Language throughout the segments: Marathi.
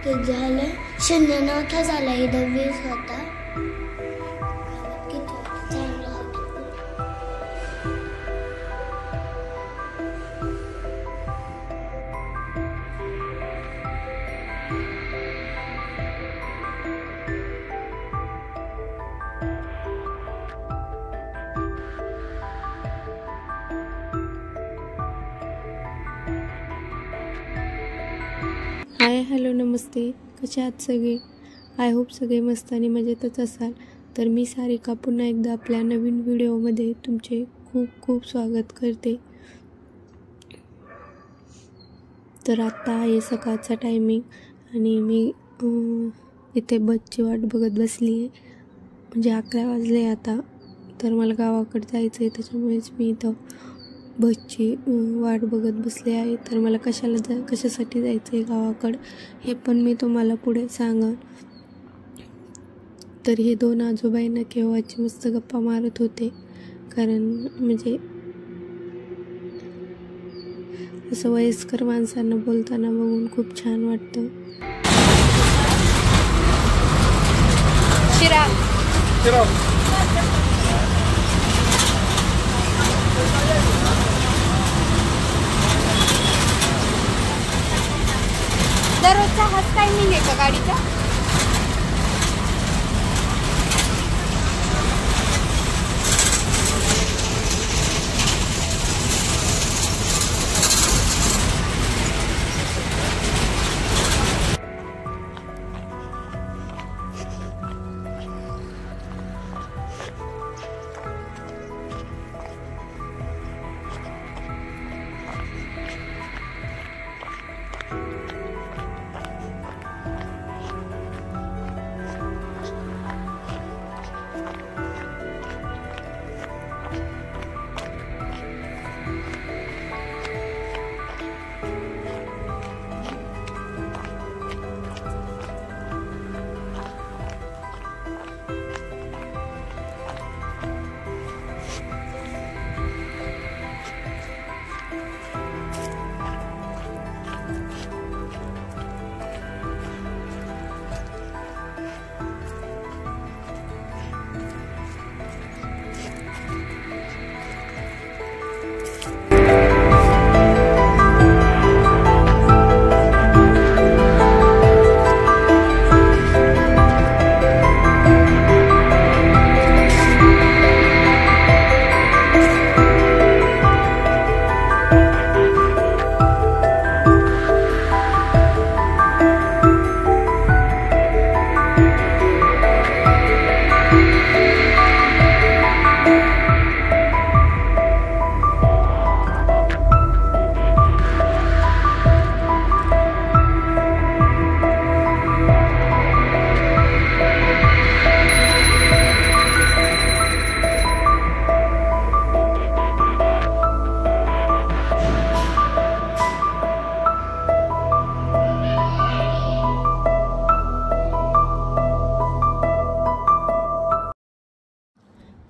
ते झालं 09 झाला, इथं 20 होता. किती चांगला होता. हाय हॅलो नमस्ते, कसे आहात सगळे? आय होप सगळे मस्त आणि मजेतच असाल. तर मी सारिका पुन्हा एकदा आपल्या नवीन व्हिडिओमध्ये तुमचे खूप खूप स्वागत करते. तर आत्ता आहे सकाळचा टायमिंग आणि मी इथे बसची वाट बघत बसली आहे. म्हणजे 11 वाजले आता. तर मला गावाकडे जायचं आहे, त्याच्यामुळेच मी इथं बसची वाट बघत बसले आहे. तर मला कशासाठी जायचं आहे गावाकडं हे पण मी तुम्हाला पुढे सांगेन. तर हे 2 आजोबाईंना केव्हाची मस्त गप्पा मारत होते, कारण म्हणजे असं वयस्कर माणसांना बोलताना बघून खूप छान वाटतं. दररोजचा हाच टायमिंग आहे का गाडीचा?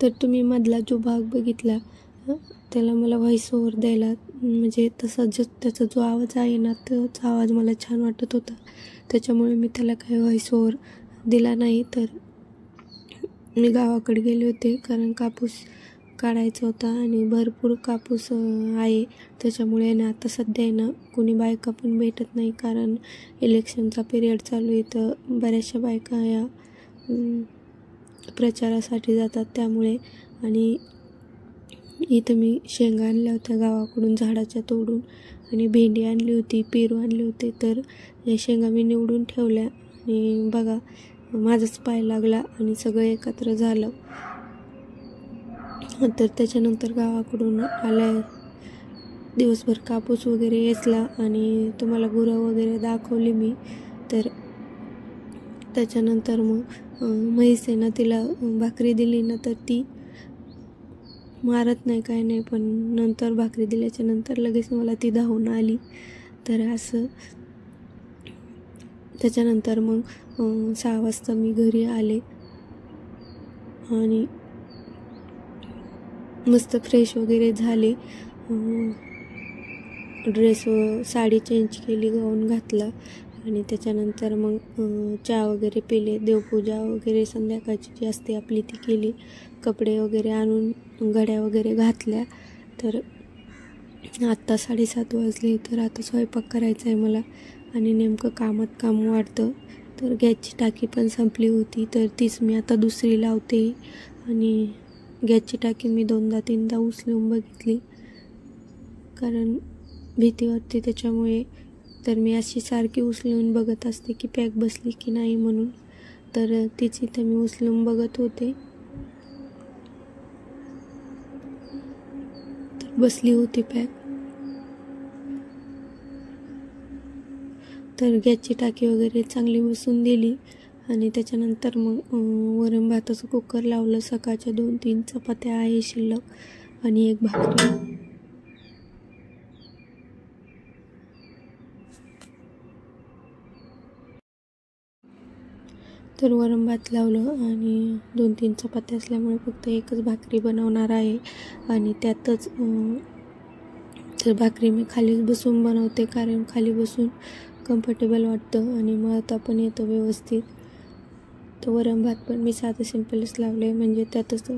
तर तुम्ही मधला जो भाग बघितला त्याला मला व्हॉइस ओव्हर द्यायला, म्हणजे त्याचा जो आवाज आहे ना, तोच आवाज मला छान वाटत होता, त्याच्यामुळे मी त्याला काही व्हॉइस ओव्हर दिला नाही. तर मी गावाकडे गेले होते, कारण कापूस काढायचा होता आणि भरपूर कापूस आहे. त्याच्यामुळे ना आता सध्या ना कोणी बायका पण भेटत नाही, कारण इलेक्शनचा पिरियड चालू आहे. तर बऱ्याचशा बायका या प्रचारासाठी जातात त्यामुळे. आणि इथं मी शेंगा आणल्या होत्या गावाकडून झाडाच्या तोडून, आणि भेंडी आणली होती, पेरू आणले होते. तर या शेंगा मी निवडून ठेवल्या आणि बघा माझाच पाय लागला आणि सगळं एकत्र झालं. तर त्याच्यानंतर गावाकडून आल्या, दिवसभर कापूस वगैरे वेचला आणि तुम्हाला गुरं वगैरे दाखवली मी. तर त्याच्यानंतर मग म्हैस आहे ना, तिला भाकरी दिली ना तर ती मारत नाही काय नाही, पण नंतर भाकरी दिल्याच्या नंतर लगेच मला ती धावून आली. तर असं त्याच्यानंतर मग 6 वाजता मी घरी आले आणि मस्त फ्रेश वगैरे झाले, ड्रेस साडी चेंज केली, गाऊन घातला आणि त्याच्यानंतर मग चहा वगैरे पिले, देवपूजा वगैरे संध्याकाळची जी असते आपली ती केली, कपडे वगैरे आणून घड्या वगैरे घातल्या. तर आत्ता 7:30 वाजले. तर आता स्वयंपाक करायचा आहे मला आणि नेमकं कामात काम वाढतं. तर गॅसची टाकी पण संपली होती, तर तीच मी आता दुसरी लावते. आणि गॅसची टाकी मी 2दा-3दा उचलून बघितली, कारण भीती वाटते त्याच्यामुळे. तर मी अशी सारखी उचलून बघत असते की पॅक बसली की नाही म्हणून. तर तीच इथं मी उचलून बघत होते, तर बसली होती पॅक. तर गॅसची टाकी वगैरे चांगली बसून दिली आणि त्याच्यानंतर मग वरण भाताचं कुकर लावलं. सकाळच्या 2-3 चपात्या आहे शिल्लक आणि एक भाकरी. तर वरण भात लावलं आणि 2-3 चपात्या असल्यामुळे फक्त एकच भाकरी बनवणार आहे. आणि त्यातच तर भाकरी मी खालीच बसून बनवते, कारण खाली बसून कम्फर्टेबल वाटतं आणि मळता पण येतं व्यवस्थित. तर वरण भात पण मी साधं सिंपलच लावलं आहे, म्हणजे त्यातच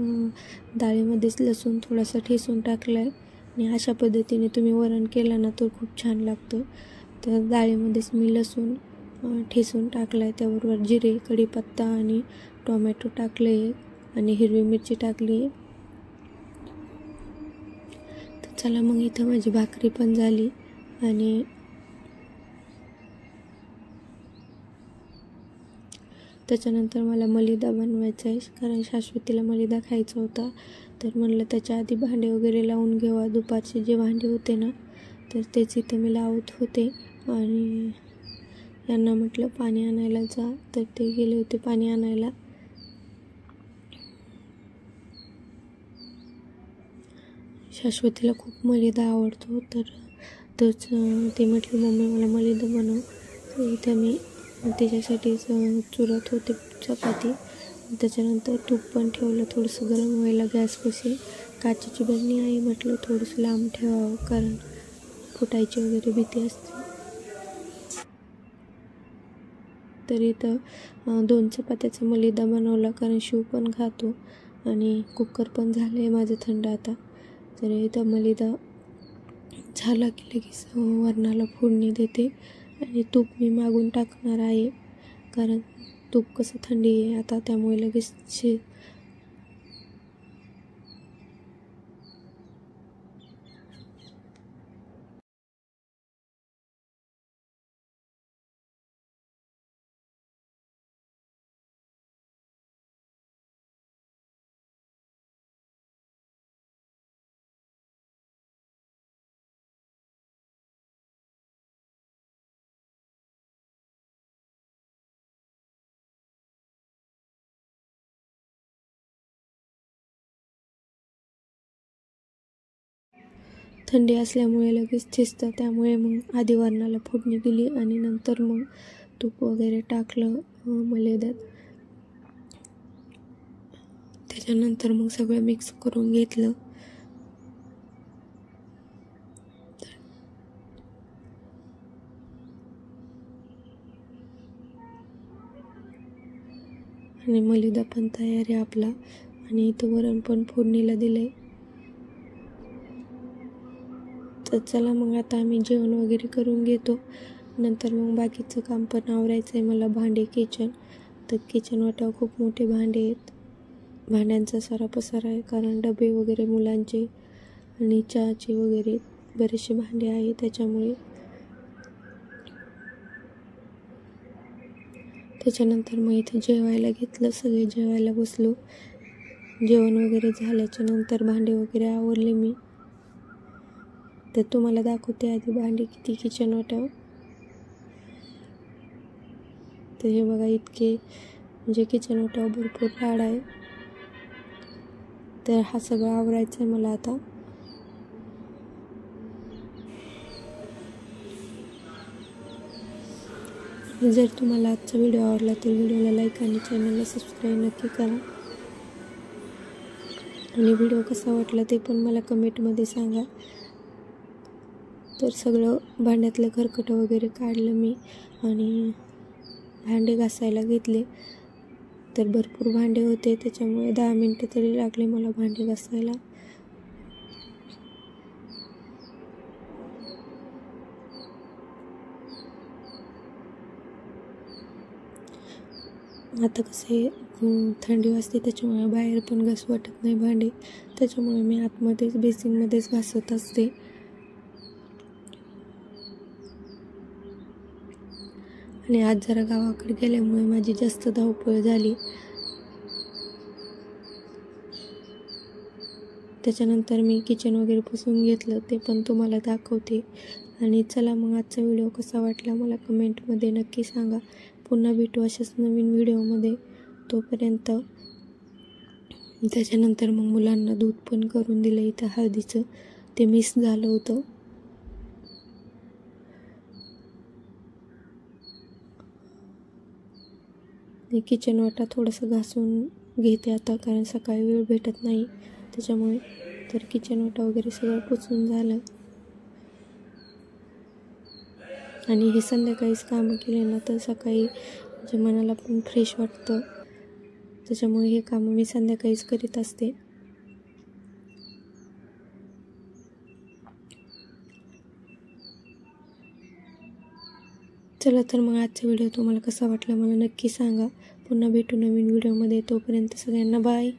डाळीमध्येच लसूण थोडासा ठेचून टाकला आहे. आणि अशा पद्धतीने तुम्ही वरण केलं ना तर खूप छान लागतं. तर डाळीमध्येच मी लसूण ठेचून टाकला आहे, त्याबरोबर जिरे, कढीपत्ता आणि टोमॅटो टाकले आणि हिरवी मिरची टाकली. तर चला मग इथं माझी भाकरी पण झाली. आणि त्याच्यानंतर मला मलिदा बनवायचा आहे, कारण शाश्वतीला मलिदा खायचा होता. तर म्हणलं त्याच्या आधी भांडे वगैरे लावून घेवा. दुपारचे जे भांडे होते ना तर तेच इथं मी लावत होते. आणि यांना म्हटलं पाणी आणायला जा, तर ते गेले होते पाणी आणायला. शाश्वतीला खूप मलिदा आवडतो, तर तोच ती म्हटली मम्मी मला मलिदा बनव. तर इथं मी त्याच्यासाठीच चुरत होते चपाती. त्याच्यानंतर तूप पण ठेवलं थोडंसं गरम व्हायला गॅसपाशी. काचेची बरणी आहे, म्हटलं थोडंसं लांब ठेवावं, कारण फुटायची वगैरे भीती असते. तर इथं 2 चपात्याचा मलिदा बनवला, कारण शिव पण खातो आणि कुकर पण झालं आहे माझं थंड आता. तर इथं मलिदा झाला की लगेच वरणाला फोडणी देते. आणि तूप मी मागून टाकणार आहे, कारण तूप कसं थंडी आहे आता, त्यामुळे लगेच थंडी असल्यामुळे लगेच शिजतं, त्यामुळे मग आधी वरणाला फोडणी दिली आणि नंतर मग तूप वगैरे टाकलं मलिद्यात. त्याच्यानंतर मग सगळं मिक्स करून घेतलं. आणि मलिदा पण तयार आहे आपला. आणि इथं वरण पण फोडणीला दिलं आहे. तर चला मग आता आम्ही जेवण वगैरे करून घेतो. नंतर मग बाकीचं काम पण आवरायचं आहे मला. भांडे, किचन. तर किचन वाट्यावर खूप मोठे भांडे आहेत, भांड्यांचा सारा पसारा आहे, कारण डबे वगैरे मुलांचे आणि चहाचे वगैरे बरेचसे भांडे आहे त्याच्यामुळे. त्याच्यानंतर मग इथं जेवायला घेतलं, सगळे जेवायला बसलो. जेवण वगैरे झाल्याच्या नंतर भांडे वगैरे आवरले मी. तर तुम्हाला दाखवते आधी भांडे किती किचन वाट्यावर. तर हे बघा इतके, म्हणजे किचन वाट्यावर भरपूर लाड आहे. तर हा सगळं आवरायचं आहे मला आता. जर तुम्हाला आजचा व्हिडिओ आवडला तर व्हिडिओला लाईक आणि चॅनलला सबस्क्राईब नक्की करा. आणि व्हिडिओ कसा वाटला ते पण मला कमेंटमध्ये सांगा. तर सगळं भांड्यातलं खरकटं वगैरे काढलं मी आणि भांडे घासायला घेतले. तर भरपूर भांडे होते, त्याच्यामुळे 10 मिनटं तरी लागले मला भांडे घासायला. आता कसं आहे थंडी वाजते, त्याच्यामुळे बाहेर पण घास वाटत नाही भांडे, त्याच्यामुळे मी आतमध्येच बेसिनमध्येच घासत असते. आणि आज जरा गावाकडे गेल्यामुळे माझी जास्त धावपळ झाली. त्याच्यानंतर मी किचन वगैरे पुसून घेतलं, ते पण तुम्हाला दाखवते. आणि चला मग आजचा व्हिडिओ कसा वाटला मला कमेंटमध्ये नक्की सांगा. पुन्हा भेटू अशाच नवीन व्हिडिओमध्ये. तोपर्यंत त्याच्यानंतर मग मुलांना दूध पण करून दिलं इथं हळदीचं, ते मिस झालं होतं. किचन वाटा थोडंसं घासून घेते आता, कारण सकाळी वेळ भेटत नाही त्याच्यामुळे. तर किचन वाटा वगैरे सगळं पुसून झालं. आणि हे संध्याकाळीच कामं केले ना तर सकाळी म्हणजे मनाला पण फ्रेश वाटतं, त्याच्यामुळे हे कामं मी संध्याकाळीच करीत असते. चला तर मग आजचा व्हिडिओ तुम्हाला कसा वाटला मला नक्की सांगा. पुन्हा भेटू नवीन व्हिडिओमध्ये. तोपर्यंत सगळ्यांना बाय.